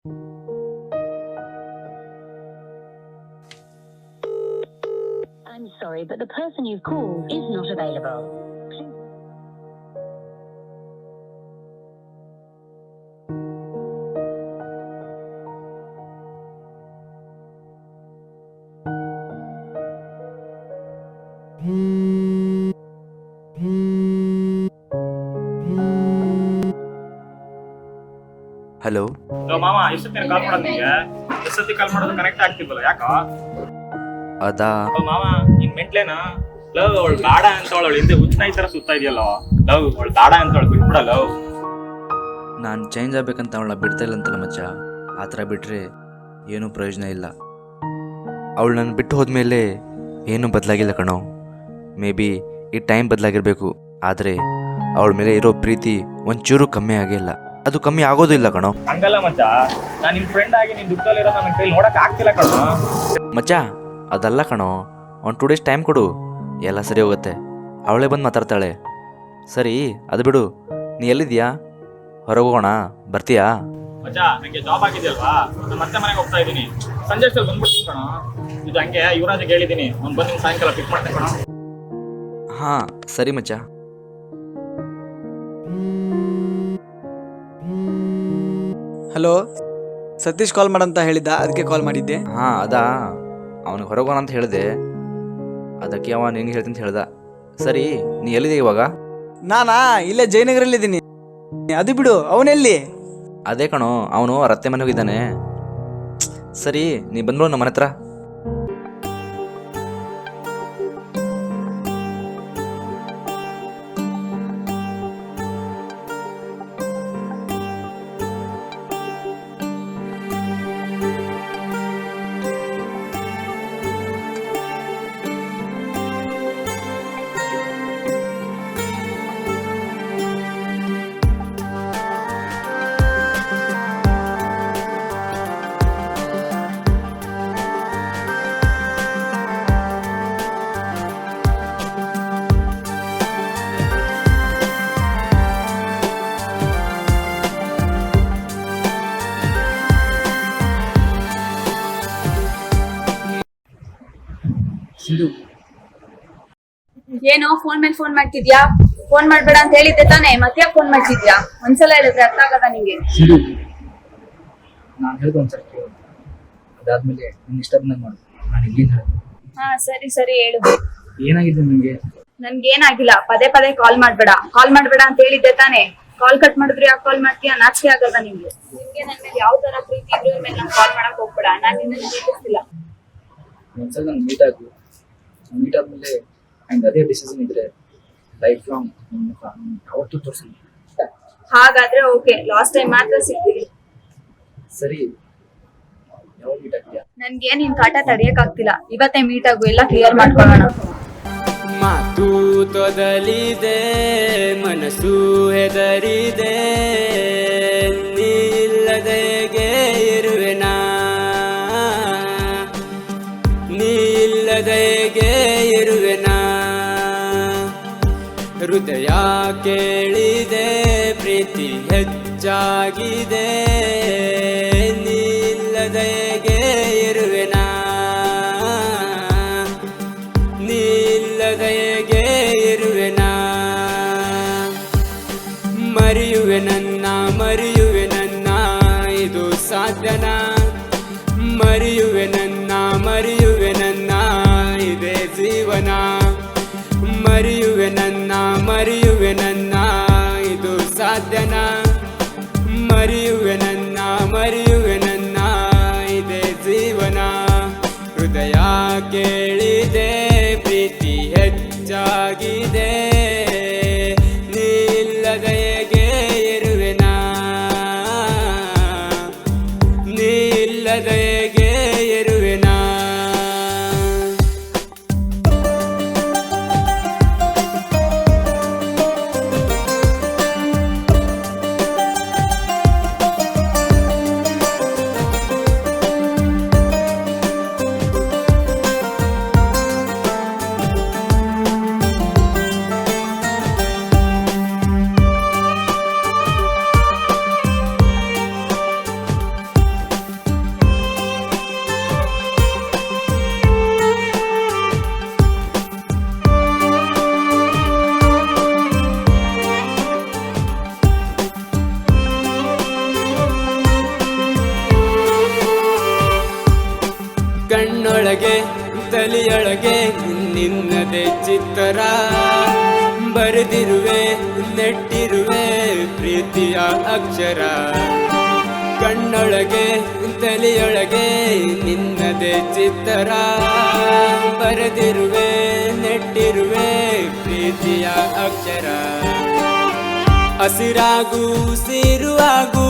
I'm sorry, but the person you've called is not available. Hello ಮಾಮ, ಎಷ್ಟೊತ್ತಿನ ಕಾಲ್ ಮಾಡೋದು ನಿಂಗೆ? ಎಷ್ಟೊತ್ತಿ ಕಾಲ್ ಮಾಡೋದು ಕನೆಕ್ಟ್ ಆಗ್ತಿಲ್ವಲ್ಲ, ಯಾಕ? ಅದಾ ಮಾಮ, ನಿನ್ ಮೆಂಟ್ಲೇನಾ? ಲವ್ ಅವಳು ಬೇಡ ಅಂತ ಅವಳು ಹಿಂದೆ ಹುಚ್ಚನಾಯಿ ತರ ಸುತ್ತಾ ಇದೆಯಲ್ಲ. ಲವ್ ಅವಳು ಬೇಡ ಅಂತ ಅವಳು ಬಿಟ್ಬಿಡ. ಲವ್ ನಾನು ಚೇಂಜ್ ಆಗ್ಬೇಕಂತ ಅವಳನ್ನ ಬಿಡ್ತಾ ಇಲ್ಲ ಅಂತಲ್ಲ ಮಚ್ಚ. ಆ ಥರ ಬಿಟ್ಟರೆ ಏನೂ ಪ್ರಯೋಜನ ಇಲ್ಲ. ಅವಳು ನನ್ನ ಬಿಟ್ಟು ಹೋದ್ಮೇಲೆ ಏನೂ ಬದಲಾಗಿಲ್ಲ ಕಣೋ. ಮೇ ಬಿ ಈ ಟೈಮ್ ಬದಲಾಗಿರಬೇಕು, ಆದರೆ ಅವಳ ಮೇಲೆ ಇರೋ ಪ್ರೀತಿ ಒಂಚೂರು ಕಮ್ಮಿ ಆಗಿಲ್ಲ. ಅದು ಕಮ್ಮಿ ಆಗೋದು ಇಲ್ಲ ಕಣೋ. ಹಂಗಲ್ಲ ಮಚ್ಚ, ನಾನು ನಿನ್ ಫ್ರೆಂಡ್ ಆಗಿ ನಿನ್ ದುಃಖದಲ್ಲಿರೋ ನನ್ನ ಕೈಲಿ ನೋಡಕ್ ಆಗ್ತಿಲ್ಲ ಕಣೋ. ಮಚ್ಚ ಅದಲ್ಲ ಕಣೋ, ಒಂದು 2 ಡೇಸ್ ಟೈಮ್ ಕೊಡು, ಎಲ್ಲ ಸರಿ ಹೋಗುತ್ತೆ. ಅವಳೇ ಬಂದು ಮಾತಾಡ್ತಾಳೆ. ಸರಿ ಅದು ಬಿಡು, ನೀ ಎಲ್ಲಿದ್ಯಾ? ಹೊರಗೆ ಹೋಗೋಣ, ಬರ್ತೀಯಾ? ಮಚ್ಚ, ನಂಗೆ ಜಾಬ್ ಆಗಿದೆಯಲ್ವಾ, ನಾನು ಮತ್ತೆ ಮನೆಗೆ ಹೋಗ್ತಾ ಇದ್ದೀನಿ. ಸಂಜೆ ಅಷ್ಟಲ್ಲಿ ಬಂದ್ಬಿಡ್ತೀನಿ ಕಣೋ. ಇದು ಹಂಗೆ ಯುವರಾಜಿಗೆ ಹೇಳಿದ್ದೀನಿ, ಅವ್ನು ಬಂದು ಸಾಯಂಕಾಲ ಪಿಕ್ ಮಾಡ್ತೀನಿ ಕಣೋ. ಹಾಂ ಸರಿ ಮಚ್ಚ. ಹಲೋ, ಸತೀಶ್ ಕಾಲ್ ಮಾಡಂತ ಹೇಳಿದ್ದ, ಅದಕ್ಕೆ ಕಾಲ್ ಮಾಡಿದ್ದೆ. ಹಾಂ ಅದಾ, ಅವನಿಗೆ ಹೊರಗೋಣ ಅಂತ ಹೇಳಿದೆ, ಅದಕ್ಕೆ ಅವ ನಿನಗೆ ಹೇಳ್ತೀನಿ ಅಂತ ಹೇಳ್ದ. ಸರಿ ನೀ ಎಲ್ಲಿದೆ ಇವಾಗ? ನಾನಾ ಇಲ್ಲೇ ಜಯನಗರಲ್ಲಿದ್ದೀನಿ. ಅದು ಬಿಡು, ಅವನೆಲ್ಲಿ? ಅದೇ ಕಣೋ, ಅವನು ಅವ್ರ ಅತ್ತೆ ಮನೆಗೆ ಹೋಗಿದ್ದಾನೆ. ಸರಿ ನೀ ಬಂದ್ಬಿಡು ನಮ್ಮ ಮನೆ ಹತ್ರ. ಏನೋ ಫೋನ್ ಮೇಲೆ ಫೋನ್ ಮಾಡ್ತಿದ್ಯಾ? ಫೋನ್ ಮಾಡ್ಬೇಡ ಅಂತ ಹೇಳಿದ್ದೆ ತಾನೇ, ಮತ್ತೆ ಫೋನ್ ಮಾಡ್ತಿದ್ಯಾ? ಒಂದ್ಸಲ ಹೇಳಿದ್ರೆ ಅರ್ಥ ಆಗದ ನಿಂಗೆ? ನಾನು ಹೇಳ್ದು ಒಂದ್ಸಲ ಕೇಳು, ಅದಾದ್ಮೇಲೆ ನಿನ್ ಇಷ್ಟ ಬಂದಂಗೆ ಮಾಡು. ನಾನು ಇಲ್ಲಿಂದ ಹೇಳ್ದು. ಹಾ ಸರಿ ಸರಿ ಹೇಳು. ಏನಾಗಿದೆ ನಿಮ್ಗೆ? ನನ್ಗೇನಾಗಿಲ್ಲ, ಪದೇ ಪದೇ ಕಾಲ್ ಮಾಡ್ಬೇಡ ಅಂತ ಹೇಳಿದ್ದೆ ತಾನೇ. ಕಾಲ್ ಕಟ್ ಮಾಡಿದ್ರೆ ಯಾಕೆ ಕಾಲ್ ಮಾಡ್ತೀಯಾ? ನಾಚಿಕೆ ಆಗದ ನಿಂಗೆ? ನಿಮ್ಗೆ ನನ್ ಮೇಲೆ ಯಾವ ತರ ಪ್ರೀತಿ ಇದ್ರು ಮೇಲೆ ನಂಗೆ ಕಾಲ್ ಮಾಡಕ್ ಹೋಗ್ಬೇಡ. ನಾನು ನಿನ್ನ ಪ್ರೀತಿಸ್ತಿಲ್ಲ. ಒಂದ್ಸಲ ನಾನು ಮೀಟ್ ಆದ್ಮೇಲೆ ನಂಗೆ ಅದೇ ಡಿಸಿಷನ್ ಇದ್ರೆ ಲೈಫ್ ಲಾಂಗ್ ಯಾವತ್ತೂ ತೋರಿಸಲ್ಲ. ಹಾಗಾದ್ರೆ ಓಕೆ, ಲಾಸ್ಟ್ ಟೈಮ್ ಮಾತ್ರ ಸಿಗ್ತೀವಿ. ಸರಿ, ಯಾವಾಗ ಮೀಟ್ ಆಗ್ತೀಯಾ? ನನ್ಗೆ ನಿನ್ ಕಾಟ ತಡಿಯಕ್ ಆಗ್ತಿಲ್ಲ. ಇವತ್ತೇ ಮೀಟ್ ಆಗು, ಎಲ್ಲ ಕ್ಲಿಯರ್ ಮಾಡ್ಕೊಳ್ಳೋಣ. ಮಾತು ತೊದಲಿದೆ, ಮನಸ್ಸು ಹೆದರಿದೆ, ನೀಲ್ಲದೆಗೆ ಇರುವೆನಾ, ನೀಲ್ಲದೆಗೆ ಇರುವೆನಾ. ಹೃದಯ ಕೇಳಿದೆ, ಪ್ರೀತಿ ಹೆಚ್ಚಾಗಿದೆ, ನೀಲ್ಲದೆಗೆ ಇರುವೆನಾ, ನೀಲ್ಲದೆಗೆ ಇರುವೆನಾ. ಮರೆಯುವೆ ನನ್ನ ಇದು ಸಾಧ್ಯನಾ? ಮರೆಯುವೆ ನನ್ನ ಇದೇ ಜೀವನ. ಮರೆಯುವೆ ನನ್ನ ಇದು ಸಾಧ್ಯನಾ? ಮರೆಯುವೆ ನನ್ನ ಇದೇ ಜೀವನ. ಹೃದಯ ಕೇಳಿದೆ, ಪ್ರೀತಿ ಹೆಚ್ಚಾಗಿದೆ, ನೀಲ್ಲದೆಗೆ ಇರುವೆನಾ, ನೀಲ್ಲದೆಗೆ ಇರುವೆನಾ. ತಲೆಯೊಳಗೆ ನಿನ್ನದೇ ಚಿತ್ತರ ಬರೆದಿರುವೆ ನೆಟ್ಟಿರುವೆ ಪ್ರೀತಿಯ ಅಕ್ಷರ ಕಣ್ಣೊಳಗೆ ತಲೆಯೊಳಗೆ ನಿನ್ನದೇ ಚಿತ್ತರ ಬರೆದಿರುವೆ ನೆಟ್ಟಿರುವೆ ಪ್ರೀತಿಯ ಅಕ್ಷರ ಹಸಿರಾಗೂ ಸಿರುವಾಗೂ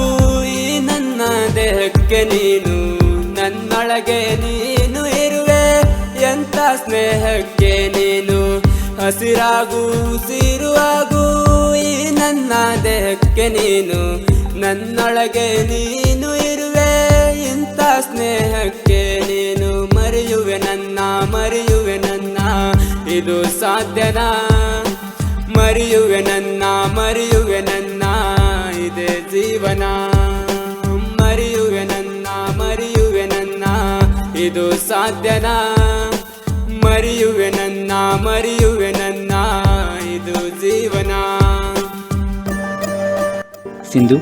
ಈ ನನ್ನ ದೇಹಕ್ಕೆ ನೀನು ನನ್ನೊಳಗೆ ನೀನು ಇರುವೆ ಎಂತ ಸ್ನೇಹಕ್ಕೆ ನೀನು ಹಸಿರಾಗೂ ಸಿರುವಾಗೂ ಈ ನನ್ನ ದೇಹಕ್ಕೆ ನೀನು ನನ್ನೊಳಗೆ ನೀನು ಇರುವೆ ಇಂಥ ಸ್ನೇಹಕ್ಕೆ ನೀನು ಮರೆಯುವೆ ನನ್ನ ಇದು ಸಾಧ್ಯನಾ ಮರೆಯುವೆ ನನ್ನ ಇದೇ ಜೀವನ ಮರೆಯುವೆ ನನ್ನ ಇದು ಸಾಧ್ಯನಾ ಮರೆಯುವೆ ನನ್ನ ಇದು ಜೀವನ. ಸಿಂಧು,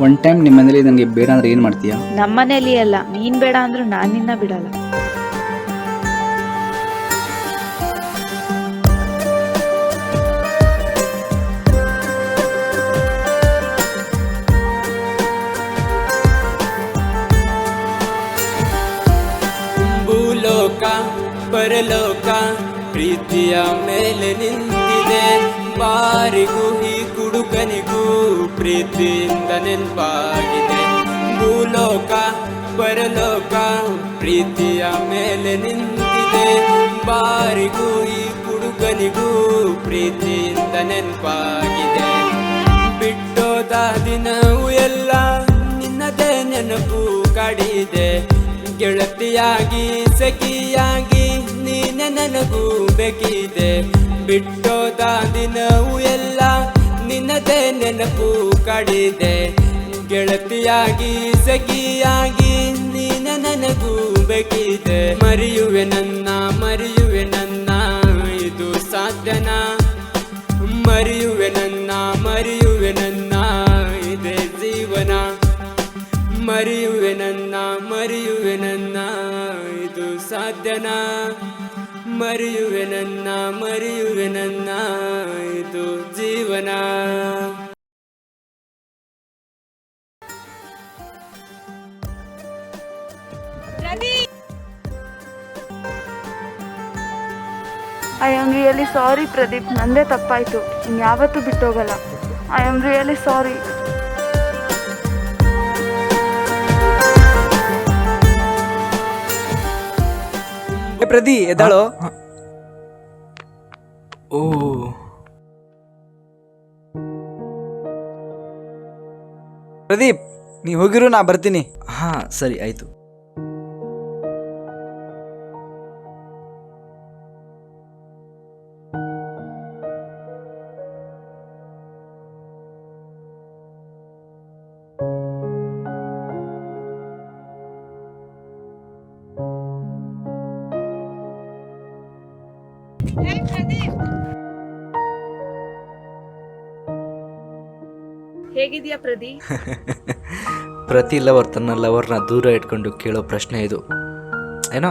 ಒನ್ ಟೈಮ್ ನಿಮ್ಮ ಮನೇಲಿ ನನಗೆ ಬೇಡ ಅಂದ್ರೆ ಏನು ಮಾಡ್ತೀಯಾ? ನಮ್ಮನೇಲಿ ಅಲ್ಲ, ನೀನ್ ಬೇಡ ಅಂದ್ರೂ ನಾನು ನಿನ್ನ ಬಿಡಲ್ಲ. ಭೂಲೋಕ ಪರಲೋಕ ಪ್ರೀತಿಯ ಮೇಲೆ ನಿಂತಿದೆ ಬಾರಿಗೂ ಈ ಕುಡುಕನಿಗೂ ಪ್ರೀತಿಯಿಂದ ನೆನಪಾಗಿದೆ ಭೂಲೋಕ ಪರಲೋಕ ಪ್ರೀತಿಯ ಮೇಲೆ ನಿಂತಿದೆ ಬಾರಿಗೂ ಈ ಕುಡುಕನಿಗೂ ಪ್ರೀತಿಯಿಂದ ನೆನಪಾಗಿದೆ ಬಿಟ್ಟೋದ ದಿನವೂ ಎಲ್ಲ ನಿನ್ನದೇ ನೆನಪು ಕಾಡಿದೆ ಗೆಳತಿಯಾಗಿ ಸಖಿಯಾಗಿ ನೀನೆ ನನಗೂ ಬೇಕಿದೆ ಬಿಟ್ಟೋದ ದಿನವೂ ಎಲ್ಲ ನಿನ್ನದೇ ನೆನಪು ಕಾಡಿದೆ ಗೆಳತಿಯಾಗಿ ಸಖಿಯಾಗಿ ನೀನೆ ನನಗೂ ಬೇಕಿದೆ ಮರೆಯುವೆ ನನ್ನ ಇದು ಸಾಧ್ಯನಾ ಮರೆಯುವೆ ನನ್ನ ಇದೇ ಜೀವನ ಮರೆಯುವೆ ನನ್ನ ಇದು ಸಾಧ್ಯನಾ ಮರೆಯುವೆ ನನ್ನ ಇದು ಜೀವನ. I am really sorry Pradeep, ನಂದೇ ತಪ್ಪಾಯ್ತು. ಇನ್ಯಾವತ್ತೂ ಬಿಟ್ಟೋಗಲ್ಲ. I am really sorry. Pradi ಎದ್ದಾಳು. ಓ ಪ್ರದೀಪ್, ನೀ ಹೋಗಿರು, ನಾ ಬರ್ತೀನಿ. ಹಾಂ ಸರಿ ಆಯಿತು. ಹೇಗಿದ್ಯಾ ಪ್ರದೀಪ್? ಪ್ರತಿ ಲವರ್ ತನ್ನ ಲವರ್ನ ದೂರ ಇಟ್ಕೊಂಡು ಕೇಳೋ ಪ್ರಶ್ನೆ ಇದು. ಏನೋ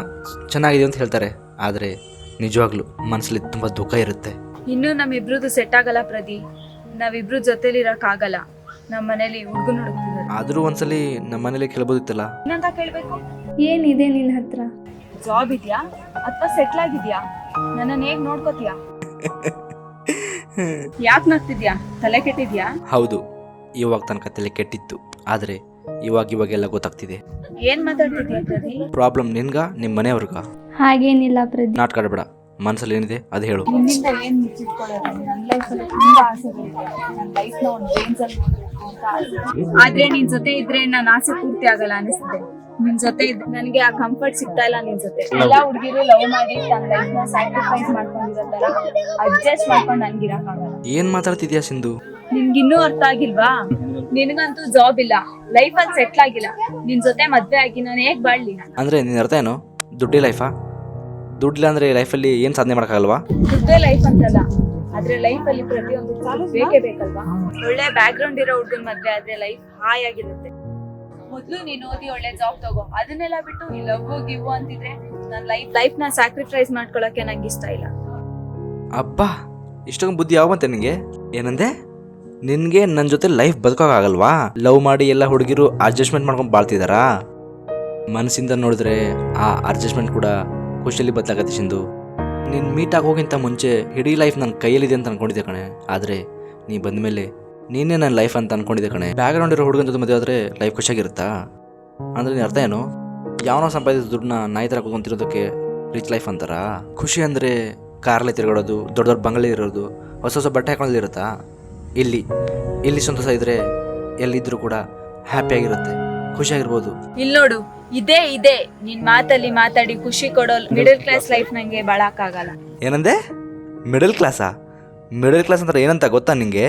ಚೆನ್ನಾಗಿದೆ ಅಂತ ಹೇಳ್ತಾರೆ, ಆದರೆ ನಿಜವಾಗ್ಲೂ ಮನಸ್ಸಲ್ಲಿ ತುಂಬ ದುಃಖ ಇರುತ್ತೆ. ಇನ್ನೂ ನಮ್ಮಿಬ್ರದ್ದು ಸೆಟ್ ಆಗಲ್ಲ ಪ್ರದೀಪ್. ನಾವಿಬ್ರು ಜೊತೆಲಿರಕ್ಕಾಗಲ್ಲ. ನಮ್ಮ ಮನೇಲಿ ಹುಡುಗನ ಹುಡುಕ್ತಿದ್ದಾರೆ. ಆದರೂ ಒಂದ್ಸಲಿ ನಮ್ಮ ಮನೇಲಿ ಕೇಳ್ಬೋದಿತ್ತಲ್ಲ. ಏನಂತ ಕೇಳ್ಬೇಕು? ಏನಿದೆ ನಿನ್ನ ಹತ್ರ? ಜಾಬ್ ಇದೆಯಾ ಅಥವಾ ಸೆಟ್ಲ್ ಆಗಿದ್ಯಾ? ನನ್ನನ್ನು ಹೇಗ್ ನೋಡ್ಕೋತೀಯಾ? ಯಾಕೆ ನಗ್ತಿದ್ಯಾ? ತಲೆ ಕೆಟ್ಟಿದ್ಯಾ? ಹೌದು, ಇವಾಗ ತನಕ ತಲೆ ಕೆಟ್ಟಿತ್ತು, ಆದರೆ ಇವಾಗೆಲ್ಲ ಗೊತ್ತಾಗ್ತಿದೆ. ಏನ್ ಮಾತಾಡ್ತಿದ್ಯಾ ಪ್ರದೀಪ್? ಪ್ರಾಬ್ಲಮ್ ನಿನ್ಗ ನಿಮ್ಮ ಮನೆಯವ್ರಿಗ? ಹಾಗೇನಿಲ್ಲ ಪ್ರದೀಪ್. ನಾಟಕ ಆಡಬೇಡ, ಮನಸ್ಸಲ್ಲಿ ಏನಿದೆ ಅದು ಹೇಳು. ನಿನ್ನಿಂದ ಏನ್ ಮುಚ್ಚಿಟ್ಕೊಳ್ಳೋದು? ನನ್ನ ಲೈಫಲ್ಲಿ ತುಂಬಾ ಆಸೆಗಳಿದೆ. ನನ್ನ ಲೈಫ್ನ ಒಂದು ರೇಂಜಲ್ಲಿ ನೋಡ್ಬೇಕು ಅಂತ ಆಸೆ. ಆದ್ರೆ ನಿನ್ ಜೊತೆ ಇದ್ರೆ ನನ್ನ ಆಸೆ ಪೂರ್ತಿ ಆಗಲ್ಲ ಅನಿಸುತ್ತೆ. ನಿನ್ ಜೊತೆ ಇದ್ರೆ ನನಗೆ ಆ ಕಂಫರ್ಟ್ ಸಿಗ್ತಾ ಇಲ್ಲ. ನಿನ್ ಜೊತೆ ಎಲ್ಲಾ ಹುಡುಗಿರು ಲವ್ ಮಾಡಿ ತನ್ನ ಲೈಫ್ನ ಸ್ಯಾಕ್ರಿಫೈಸ್ ಮಾಡ್ಕೊಂಡಿರೋ ತರ ಅಡ್ಜಸ್ಟ್ ಮಾಡ್ಕೊಂಡು ನನ್ಗಿರಕ್ಕಾಗಲ್ಲ. ಏನ್ ಮಾತಾಡ್ತಿದ್ಯಾ ಸಿಂಧು? ನಿನ್ಗಿನ್ನೂ ಅರ್ಥ ಆಗಿಲ್ವಾ? ನಿನಗಂತೂ ಜಾಬ್ ಇಲ್ಲ, ಲೈಫ್ ಅಲ್ಲಿ ಸೆಟ್ಲ್ ಆಗಿಲ್ಲ. ನಿನ್ ಜೊತೆ ಮದ್ವೆ ಆಗಿ ನಾನು ಹೇಗ್ ಬಾಳ್ಲಿ? ಅಂದ್ರೆ ನಿನ್ನ ಅರ್ಥ ಏನು? ದುಡ್ಡಿ ಲೈಫಾ? ದುಡ್ಡಿಲ್ಲ ಅಂದ್ರೆ ಲೈಫಲ್ಲಿ ಏನು ಸಾಧನೆ ಮಾಡೋಕ್ಕಾಗಲ್ವಾ? ದುಡ್ಡೇ ಲೈಫ್ ಅಂತಲ್ಲ, ಆದ್ರೆ ಲೈಫ್ ಅಲ್ಲಿ ಪ್ರತಿಯೊಂದು ಬೇಕೇ ಬೇಕಲ್ವಾ? ಒಳ್ಳೆ ಬ್ಯಾಕ್ ಗ್ರೌಂಡ್ ಇರೋ ಹುಡುಗನ್ ಮದ್ವೆ ಆದ್ರೆ ಲೈಫ್ ಹಾಯಾಗಿರುತ್ತೆ. ಮೊದ್ಲು ನೀನ್ ಓದಿ ಒಳ್ಳೆ ಜಾಬ್ ತಗೋ. ಅದನ್ನೆಲ್ಲ ಬಿಟ್ಟು ಈ ಲವ್ ಗಿವ್ ಅಂತಿದ್ರೆ ನನ್ನ ಲೈಫ್ನ ಸ್ಯಾಕ್ರಿಫೈಸ್ ಮಾಡ್ಕೊಳಕ್ಕೆ ನಂಗೆ ಇಷ್ಟ ಇಲ್ಲ. ಅಬ್ಬಾ, ಇಷ್ಟೊಂದು ಬುದ್ಧಿ ಯಾವ ಬಂತೆ ನಿನಗೆ? ಏನಂದೆ? ನಿನಗೆ ನನ್ನ ಜೊತೆ ಲೈಫ್ ಬದುಕೋಕ್ಕಾಗಲ್ವಾ? ಲವ್ ಮಾಡಿ ಎಲ್ಲ ಹುಡುಗಿರು ಅಡ್ಜಸ್ಟ್ಮೆಂಟ್ ಮಾಡ್ಕೊಂಡು ಬಾಳ್ತಿದಾರಾ? ಮನಸ್ಸಿಂದ ನೋಡಿದ್ರೆ ಆ ಅಡ್ಜಸ್ಟ್ಮೆಂಟ್ ಕೂಡ ಖುಷಿಯಲ್ಲಿ ಬದಲಾಗತ್ತೆ ಸಿಂಧು. ನೀನು ಮೀಟ್ ಆಗೋಕ್ಕಿಂತ ಮುಂಚೆ ಇಡೀ ಲೈಫ್ ನನ್ನ ಕೈಯಲ್ಲಿದೆ ಅಂತ ಅನ್ಕೊಂಡಿದ್ದೆ ಕಣೆ. ಆದರೆ ನೀ ಬಂದಮೇಲೆ ನೀನೇ ನನ್ನ ಲೈಫ್ ಅಂತ ಅನ್ಕೊಂಡಿದ್ದೆ ಕಣೆ. ಬ್ಯಾಕ್ಗ್ರೌಂಡ್ ಇರೋ ಹುಡುಗನ ಜೊತೆ ಮದುವೆ ಆದರೆ ಲೈಫ್ ಖುಷಿಯಾಗಿರುತ್ತಾ? ಅಂದರೆ ನೀನು ಅರ್ಥ ಏನು? ಯಾವನೋ ಸಂಪಾದಿಸಿದ ದುಡ್ಡನ್ನ ನಾಯಿ ಥರ ಕೂತ್ಕೊಂತಿರೋದಕ್ಕೆ ರಿಚ್ ಲೈಫ್ ಅಂತಾರ? ಖುಷಿ ಅಂದರೆ ಕಾರಲ್ಲಿ ತಿರುಗಾಡೋದು, ದೊಡ್ಡ ದೊಡ್ಡ ಬಂಗಲೆ ಇರೋದು, ಹೊಸ ಹೊಸ ಬಟ್ಟೆ ಹಾಕೊಳ್ಳೋದಿರುತ್ತಾ? ಇಲ್ಲಿ ಸಂತೋಷ ಇದ್ದರೆ ಎಲ್ಲಿದ್ದರೂ ಕೂಡ ಹ್ಯಾಪಿಯಾಗಿರುತ್ತೆ, ಖುಷಿಯಾಗಿರ್ಬೋದು. ಇಲ್ಲಿ ನೋಡು, ಇದೇ ನಿನ್ ಮಾತಲ್ಲಿ ಮಾತಾಡಿ ಖುಷಿ ಕೊಡೋ ಮಿಡಲ್ ಕ್ಲಾಸ್ ಲೈಫ್ ನಂಗೆ ಬಾಳಕ್ಕಾಗಲ್ಲ. ಏನಂದೆ? ಮಿಡಲ್ ಕ್ಲಾಸಾ? ಮಿಡಲ್ ಕ್ಲಾಸ್ ಅಂದ್ರೆ ಏನಂತ ಗೊತ್ತಾ ನಿಂಗೆ?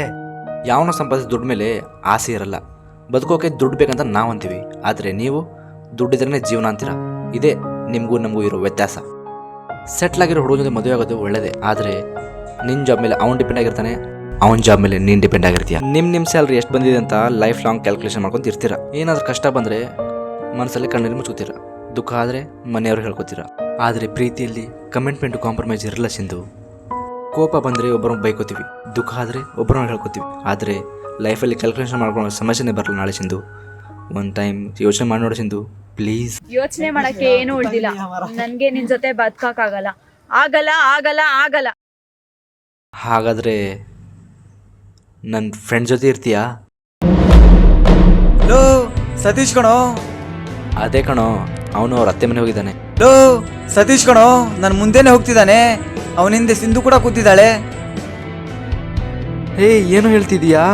ಯಾವನೋ ಸಂಪಾದಿಸಿದ ದುಡ್ಡು ಮೇಲೆ ಆಸೆ ಇರಲ್ಲ, ಬದುಕೋಕೆ ದುಡ್ಡು ಬೇಕಂತ ನಾವು ಅಂತೀವಿ. ಆದರೆ ನೀವು ದುಡ್ಡಿದ್ರೇ ಜೀವನ ಅಂತೀರ. ಇದೇ ನಿಮಗೂ ನಮಗೂ ಇರೋ ವ್ಯತ್ಯಾಸ. ಸೆಟ್ಲಾಗಿರೋ ಹುಡುಗ ಜೊತೆ ಮದುವೆ ಆಗೋದು ಒಳ್ಳೆಯದೇ, ಆದರೆ ನಿನ್ನ ಜಾಬ್ ಮೇಲೆ ಅವ್ನು ಡಿಪೆಂಡ್ ಆಗಿರ್ತಾನೆ, ಅವ್ನ ಜಾಬ್ ಮೇಲೆ ನೀನು ಡಿಪೆಂಡ್ ಆಗಿರ್ತೀಯ. ನಿಮ್ಮ ಸ್ಯಾಲ್ರಿ ಎಷ್ಟು ಬಂದಿದೆ ಅಂತ ಲೈಫ್ ಲಾಂಗ್ ಕ್ಯಾಲ್ಕುಲೇಷನ್ ಮಾಡ್ಕೊಂಡು ಇರ್ತೀರ. ಏನಾದರೂ ಕಷ್ಟ ಬಂದರೆ ಮನಸ್ಸಲ್ಲಿ ಕಣ್ಣಲ್ಲಿ ಮುಚ್ಕೋತೀರ, ದುಃಖ ಆದರೆ ಮನೆಯವ್ರಿಗೆ ಹೇಳ್ಕೊತೀರ. ಆದರೆ ಪ್ರೀತಿಯಲ್ಲಿ ಕಮಿಟ್ಮೆಂಟು ಕಾಂಪ್ರಮೈಸ್ ಇರಲ್ಲ ಸಿಂಧು. ಕೋಪ ಬಂದರೆ ಒಬ್ಬರನ್ನ ಬೈಕೋತೀವಿ, ದುಃಖ ಆದರೆ ಒಬ್ಬರನ್ನ ಹೇಳ್ಕೊತೀವಿ. ಆದರೆ ಲೈಫಲ್ಲಿ ಕ್ಯಾಲ್ಕುಲೇಷನ್ ಮಾಡ್ಕೊಳ್ಳೋ ಸಮಸ್ಯೆನೇ ಬರಲ್ಲ ನಾಳೆ ಸಿಂಧು. ಒಂದು ಟೈಮ್ ಯೋಚನೆ ಮಾಡಿ ನೋಡಿ ಸಿಂಧು, ಪ್ಲೀಸ್. ಯೋಚನೆ ಮಾಡಕ್ಕೆ ಏನು ಉಳ್ದಿಲ್ಲ. ನನ್ಗೆ ನಿನ್ ಜೊತೆ ಬದುಕಕ್ಕಾಗಲ್ಲ. ಆಗಲ್ಲ. ಹಾಗಾದರೆ ನನ್ನ ಫ್ರೆಂಡ್ ಜೊತೆ ಇರ್ತೀಯಾ? ಲೋ ಸತೀಶ್ ಕಣೋ. ಅದೇ ಕಣೋ, ಅವನು ಅವ್ರ ಅತ್ತೆ ಮನೆ ಹೋಗಿದ್ದಾನೆ. ಲೋ ಸತೀಶ್ ಕಣೋ, ನನ್ನ ಮುಂದೆನೆ ಹೋಗ್ತಿದ್ದಾನೆ. ಅವನ ಹಿಂದೆ ಸಿಂಧು ಕೂಡ ಕೂತಿದ್ದಾಳೆ. ಹೇ, ಏನು ಹೇಳ್ತಿದೀಯಾ?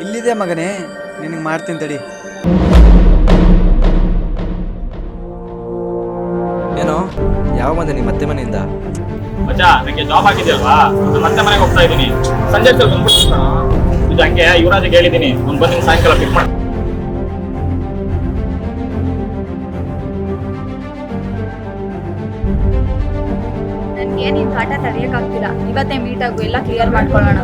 ಇಲ್ಲಿದೆ ಮಗನೇ, ನಿನಗೆ ಮಾಡ್ತೀನಿ ತಡಿ. ಏನೋ, ಯಾವ ಬಂದೆ ನಿಮ್ಮ ಅತ್ತೆ ಮನೆಯಿಂದ? ಮಚ್ಚ, ನಂಗೆ ಜಾಬ್ ಆಗಿದೆಯಲ್ವಾ, ನಾನು ಮತ್ತೆ ಮನೆಗೆ ಹೋಗ್ತಾ ಇದ್ದೀನಿ. ಸಂಜೆ ಬಂದ್ಬಿಟ್ಟು ಇದು ಹಂಗೆ ಯುವರಾಜಿಗೆ ಹೇಳಿದ್ದೀನಿ, ಅವ್ನು ಬಂದು ಸಾಯಂಕಾಲ ಪಿಕ್ ಮಾಡಿ. ನನ್ಗೆ ನಿನ್ ಕಾಟ ತಡೆಯಕ್ಕಾಗ್ತಿಲ್ಲ. ಇವತ್ತೇ ಮೀಟ್ ಆಗು, ಎಲ್ಲ ಕ್ಲಿಯರ್ ಮಾಡ್ಕೊಳ್ಳೋಣ.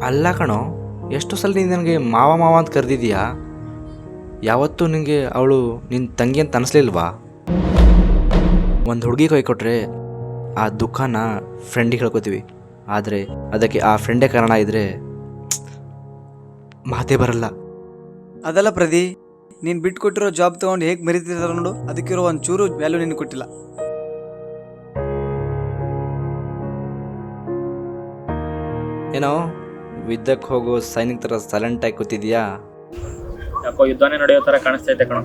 ಅಲ್ಲ ಕಣೋ, ಎಷ್ಟು ಸಲ ನೀನು ನನಗೆ ಮಾವ ಅಂತ ಕರೆದಿದ್ದೀಯಾ? ಯಾವತ್ತೂ ನಿನಗೆ ಅವಳು ನಿನ್ನ ತಂಗಿ ಅಂತ ಅನಿಸ್ಲಿಲ್ವಾ? ಒಂದು ಹುಡುಗಿ ಕೈ ಕೊಟ್ಟರೆ ಆ ದುಃಖನ ಫ್ರೆಂಡಿಗೆ ಹೇಳ್ಕೊತೀವಿ, ಆದರೆ ಅದಕ್ಕೆ ಆ ಫ್ರೆಂಡೇ ಕಾರಣ ಇದ್ದರೆ ಮಾತೇ ಬರಲ್ಲ. ಅದಲ್ಲ ಪ್ರದಿ, ನೀನು ಬಿಟ್ಟು ಕೊಟ್ಟಿರೋ ಜಾಬ್ ತೊಗೊಂಡು ಹೇಗೆ ಮರಿತಿರ್ತಾರೆ ನೋಡು, ಅದಕ್ಕಿರೋ ಒಂದು ಚೂರು ವ್ಯಾಲ್ಯೂ ನಿನಗೆ ಕೊಟ್ಟಿಲ್ಲ. ಏನೋ ವಿದ್ದಕ್ಕೆ ಹೋಗೋ ಸೈನಿಕ್ ಥರ ಸೈಲೆಂಟಾಗಿ ಕೂತಿದ್ಯಾ? ಯಾಕೋ ಯುದ್ಧನೇ ನಡೆಯೋ ಥರ ಕಾಣಿಸ್ತಾ ಇದೆ ಕಣೋ.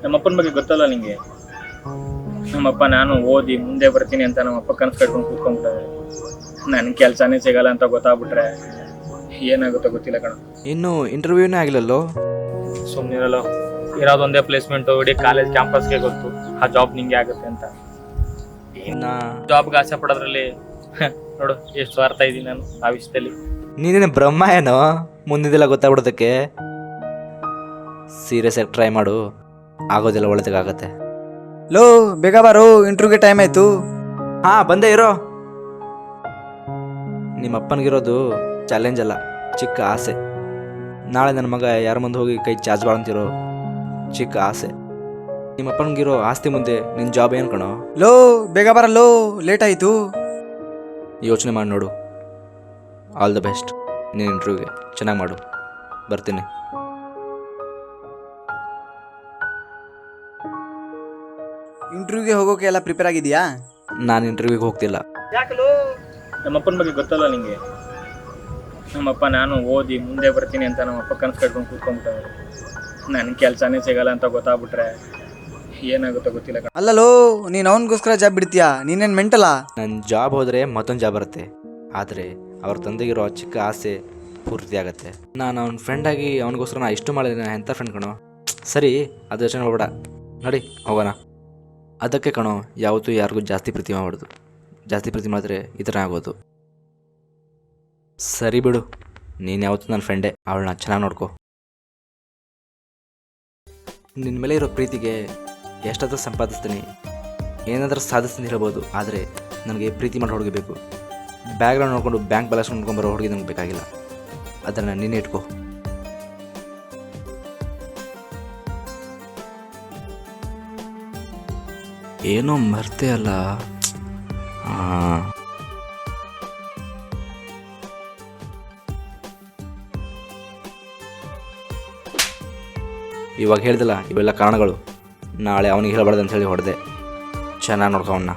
ನಮ್ಮಪ್ಪನ ಬಗ್ಗೆ ಗೊತ್ತಲ್ಲ ನಿಂಗೆ. ನಮ್ಮಪ್ಪ ನಾನು ಓದಿ ಮುಂದೆ ಬರ್ತೀನಿ ಅಂತ ನಮ್ಮಪ್ಪ ಕನಸು ಕಟ್ಕೊಂಡು ಕೂತ್ಕೊಂಡ್ಬಿಟ್ಟಾರೆ. ನನಗೆ ಕೆಲಸನೇ ಸಿಗಲ್ಲ ಅಂತ ಗೊತ್ತಾಗ್ಬಿಟ್ರೆ ಏನಾಗುತ್ತೋ ಗೊತ್ತಿಲ್ಲ ಕಣೋ. ಇನ್ನೂ ಇಂಟರ್ವ್ಯೂನೇ ಆಗಿಲ್ಲಲ್ಲೋ? ಸುಮ್ಮನಿರಲ್ಲ, ಇರೋದೊಂದೇ ಪ್ಲೇಸ್ಮೆಂಟು, ಇಡೀ ಕಾಲೇಜ್ ಕ್ಯಾಂಪಸ್ಗೆ ಗೊತ್ತು ಆ ಜಾಬ್ ನಿಂಗೆ ಆಗುತ್ತೆ ಅಂತ. ಇನ್ನು ಜಾಬ್ಗೆ ಆಸೆ ಪಡೋದ್ರಲ್ಲಿ ನೋಡು ಎಷ್ಟು ಸ್ವಾರ್ಥ ಇದ್ದೀನಿ ನಾನು ಆ ವಿಷಯದಲ್ಲಿ. ನೀನೇನು ಬ್ರಹ್ಮ ಏನೋ ಮುಂದಿದೆಲ್ಲ ಗೊತ್ತಾಗ್ಬಿಡೋದಕ್ಕೆ? ಸೀರಿಯಸ್ ಆಗಿ ಟ್ರೈ ಮಾಡು, ಆಗೋದೆಲ್ಲ ಒಳ್ಳೆದಾಗತ್ತೆ. ಲೋ ಬೇಗ ಬಾರೋ, ಇಂಟರ್ವ್ಯೂಗೆ ಟೈಮ್ ಆಯಿತು. ಹಾಂ, ಬಂದೇ ಇರೋ. ನಿಮ್ಮ ಅಪ್ಪನಿಗಿರೋದು ಚಾಲೆಂಜ್ ಅಲ್ಲ, ಚಿಕ್ಕ ಆಸೆ. ನಾಳೆ ನನ್ನ ಮಗ ಯಾರ ಮುಂದೆ ಹೋಗಿ ಕೈ ಚಾರ್ಜ್ ಬಾಳಂತಿರೋ ಚಿಕ್ಕ ಆಸೆ. ನಿಮ್ಮ ಅಪ್ಪನಿಗಿರೋ ಆಸ್ತಿ ಮುಂದೆ ನಿನ್ನ ಜಾಬ್ ಏನು ಕಣೋ? ಲೋ ಬೇಗ ಬರಲ್ಲೋ, ಲೇಟ್ ಆಯಿತು. ಯೋಚನೆ ಮಾಡಿ ನೋಡು. All the best. ನೀನು ಇಂಟರ್ವ್ಯೂಗೆ ಚೆನ್ನಾಗಿ ಮಾಡು. ಬರ್ತೀನಿ. ಇಂಟರ್ವ್ಯೂಗೆ ಹೋಗೋಕೆ ಎಲ್ಲ ಪ್ರಿಪೇರ್ ಆಗಿದೆಯಾ? ನಾನು ಇಂಟರ್ವ್ಯೂಗೆ ಹೋಗ್ತಿಲ್ಲ. ನಮ್ಮಪ್ಪನ ಬಗ್ಗೆ ಗೊತ್ತಲ್ಲ ನಿಂಗೆ. ನಮ್ಮಪ್ಪ ನಾನು ಓದಿ ಮುಂದೆ ಬರ್ತೀನಿ ಅಂತ ನಮ್ಮಪ್ಪ ಕನಸು ಕಟ್ಕೊಂಡು ಕೂತ್ಕೊಂಡ್ಬಿಟ್ಟಾರೆ. ನನಗೆ ಕೆಲಸನೇ ಸಿಗಲ್ಲ ಅಂತ ಗೊತ್ತಾಗ್ಬಿಟ್ರೆ ಏನಾಗುತ್ತೋ ಗೊತ್ತಿಲ್ಲ ಕಣೋ. ಅಲ್ಲಲೋ, ನೀನು ಅವನಿಗೋಸ್ಕರ ಜಾಬ್ ಬಿಡ್ತೀಯಾ? ನೀನೇನು ಮೆಂಟಲ್ಲ? ನನ್ನ ಜಾಬ್ ಹೋದರೆ ಮತ್ತೊಂದು ಜಾಬ್ ಬರುತ್ತೆ, ಆದರೆ ಅವ್ರ ತಂದೆಗಿರೋ ಚಿಕ್ಕ ಆಸೆ ಪೂರ್ತಿ ಆಗುತ್ತೆ. ನಾನು ಅವ್ನ ಫ್ರೆಂಡಾಗಿ ಅವನಿಗೋಸ್ಕರ ನಾ ಇಷ್ಟು ಮಾಡಿದೆ. ಎಂಥ ಫ್ರೆಂಡ್ ಕಣೋ. ಸರಿ, ಅದು ಯೋಚನೆ ಮಾಡ್ಬೇಡ, ನಡಿ ಹೋಗೋಣ. ಅದಕ್ಕೆ ಕಣೋ, ಯಾವತ್ತೂ ಯಾರಿಗೂ ಜಾಸ್ತಿ ಪ್ರೀತಿ ಮಾಡಬಾರ್ದು. ಜಾಸ್ತಿ ಪ್ರೀತಿ ಮಾಡಿದ್ರೆ ಈ ಥರ ಆಗೋದು. ಸರಿ ಬಿಡು, ನೀನು ಯಾವತ್ತೂ ನನ್ನ ಫ್ರೆಂಡೇ. ಅವಳನ್ನ ಚೆನ್ನಾಗಿ ನೋಡ್ಕೊ. ನಿನ್ನ ಮೇಲೆ ಇರೋ ಪ್ರೀತಿಗೆ ಎಷ್ಟಾದರೂ ಸಂಪಾದಿಸ್ತೀನಿ, ಏನಾದರೂ ಸಾಧಿಸ್ತೀನಿ ಹೇಳ್ಬೋದು, ಆದರೆ ನನಗೆ ಪ್ರೀತಿ ಮಾಡಿ ಹುಡುಗಬೇಕು. ಬ್ಯಾಕ್ಗ್ರೌಂಡ್ ನೋಡ್ಕೊಂಡು ಬ್ಯಾಂಕ್ ಬ್ಯಾಲೆನ್ಸ್ ನೋಡ್ಕೊಂಬರೋ ಹುಡುಗಿ ನಂಗೆ ಬೇಕಾಗಿಲ್ಲ. ಅದನ್ನು ನೀನೇ ಇಟ್ಕೋ. ಏನೋ ಮರ್ತೆ ಅಲ್ಲ. ಹಾಂ, ಇವಾಗ ಹೇಳ್ದಲ್ಲ, ಇವೆಲ್ಲ ಕಾರಣಗಳು. ನಾಳೆ ಅವನಿಗೆ ಹೇಳಬಾರ್ದು ಅಂತ ಹೇಳಿ ಹೊಡೆದೆ. ಚೆನ್ನಾಗಿ ನೋಡ್ಕೊ ಅವನ್ನ.